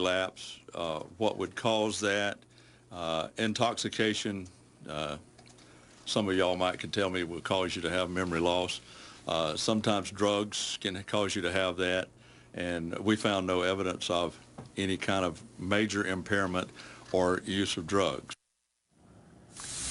Lapse, what would cause that, intoxication, some of y'all could tell me would cause you to have memory loss. Sometimes drugs can cause you to have that, and we found no evidence of any kind of major impairment or use of drugs.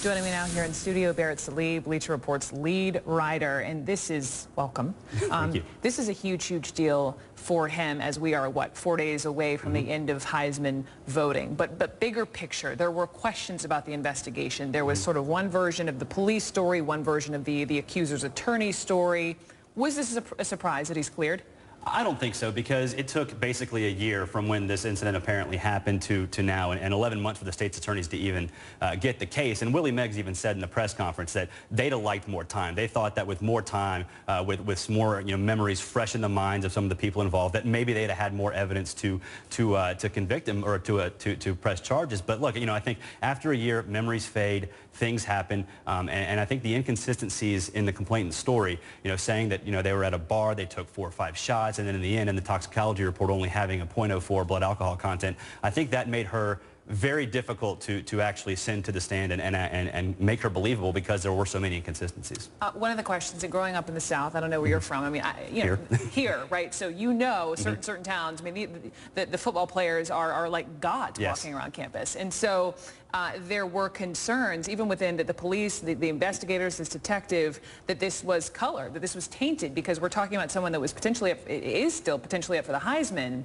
Joining me now here in studio, Barrett Salib, Bleacher Report's lead writer, and this is, welcome. Thank you. This is a huge deal for him as we are, 4 days away from the end of Heisman voting. But bigger picture, there were questions about the investigation. There was sort of one version of the police story, one version of the accuser's attorney story. Was this a surprise that he's cleared? I don't think so, because it took basically a year from when this incident apparently happened to now, and 11 months for the state's attorneys to even get the case. And Willie Meggs even said in the press conference that they'd have liked more time. They thought that with more time, with some more memories fresh in the minds of some of the people involved, that maybe they'd have had more evidence to convict him or to press charges. But look, I think after a year, memories fade, things happen, and I think the inconsistencies in the complainant's story, saying that they were at a bar, they took 4 or 5 shots, and then in the end, in the toxicology report, only having a .04 blood alcohol content, I think that made her very difficult to actually send to the stand and make her believable, because there were so many inconsistencies. One of the questions, growing up in the South, I don't know where you're from. I mean, here, right? So certain towns. I mean, the football players are like gods walking around campus, and so there were concerns, even within the police, the investigators, this detective, that this was colored, that this was tainted, because we're talking about someone that was is still potentially up for the Heisman.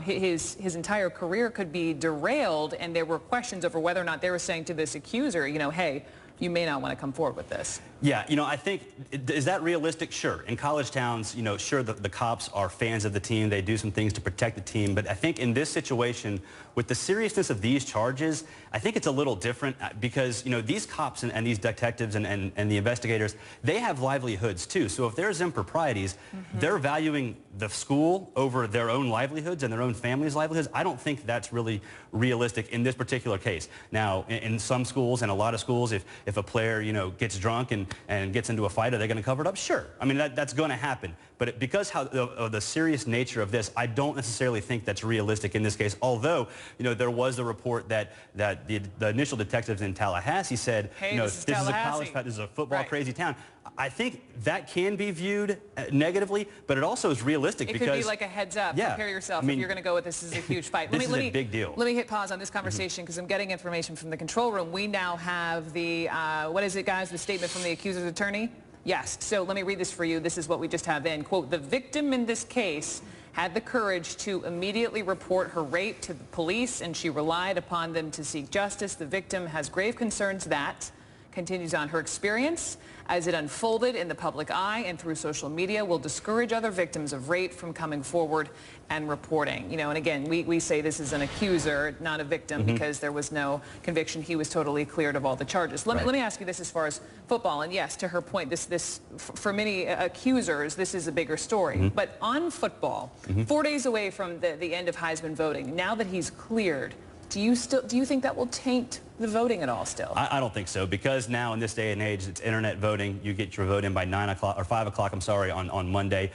His entire career could be derailed, and there were questions over whether or not they were saying to this accuser, hey, you may not want to come forward with this. Yeah, I think, is that realistic? Sure. In college towns, sure, the cops are fans of the team. They do some things to protect the team. But I think in this situation, with the seriousness of these charges, I think it's a little different, because, these cops and these detectives and the investigators, they have livelihoods too. So if there's improprieties, they're valuing the school over their own livelihoods and their own family's livelihoods. I don't think that's really realistic in this particular case. Now, in some schools and a lot of schools, if a player, gets drunk and gets into a fight, are they going to cover it up? Sure. I mean, that's going to happen. But because of the serious nature of this, I don't necessarily think that's realistic in this case. Although, there was a report that the initial detectives in Tallahassee said, hey, this is a college, this is a football crazy town. I think that can be viewed negatively, but it also is realistic, because it could be like a heads up. Prepare yourself. If you're going to go with this is a huge fight. This is a big deal. Let me hit pause on this conversation, because I'm getting information from the control room. We now have the what is it, guys? The statement from the accuser's attorney. Yes. So let me read this for you. This is what we just have in. Quote, the victim in this case had the courage to immediately report her rape to the police, and she relied upon them to seek justice. The victim has grave concerns that, continues on, her experience as it unfolded in the public eye and through social media will discourage other victims of rape from coming forward and reporting. And again, we say this is an accuser, not a victim, because there was no conviction. He was totally cleared of all the charges. Let me ask you this as far as football, and yes, to her point, this for many accusers, this is a bigger story. But on football, 4 days away from the end of Heisman voting, now that he's cleared, do you think that will taint the voting at all still? I don't think so, because now in this day and age, it's internet voting. You get your vote in by 9 o'clock or 5 o'clock, I'm sorry, on Monday.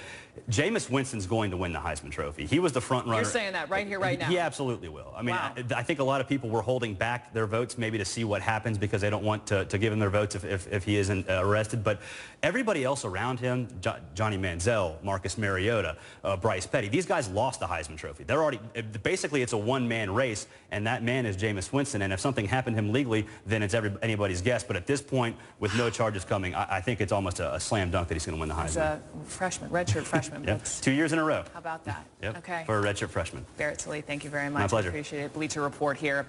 Jameis Winston's going to win the Heisman Trophy. He was the front runner. You're saying that right here, right now? He absolutely will. I mean, wow. I think a lot of people were holding back their votes maybe to see what happens, because they don't want to give him their votes if he isn't arrested. But everybody else around him, Johnny Manziel, Marcus Mariota, Bryce Petty, these guys lost the Heisman Trophy. They're already, basically it's a one-man race, and that man is Jameis Winston. And if something happened to him legally, then it's anybody's guess. But at this point, with no charges coming, I think it's almost a slam dunk that he's going to win the Heisman. He's a freshman, redshirt freshman. Yep. 2 years in a row. How about that? Yep. Okay. For a redshirt freshman. Barrett Salib, thank you very much. My pleasure. Appreciate it. Bleacher Report here.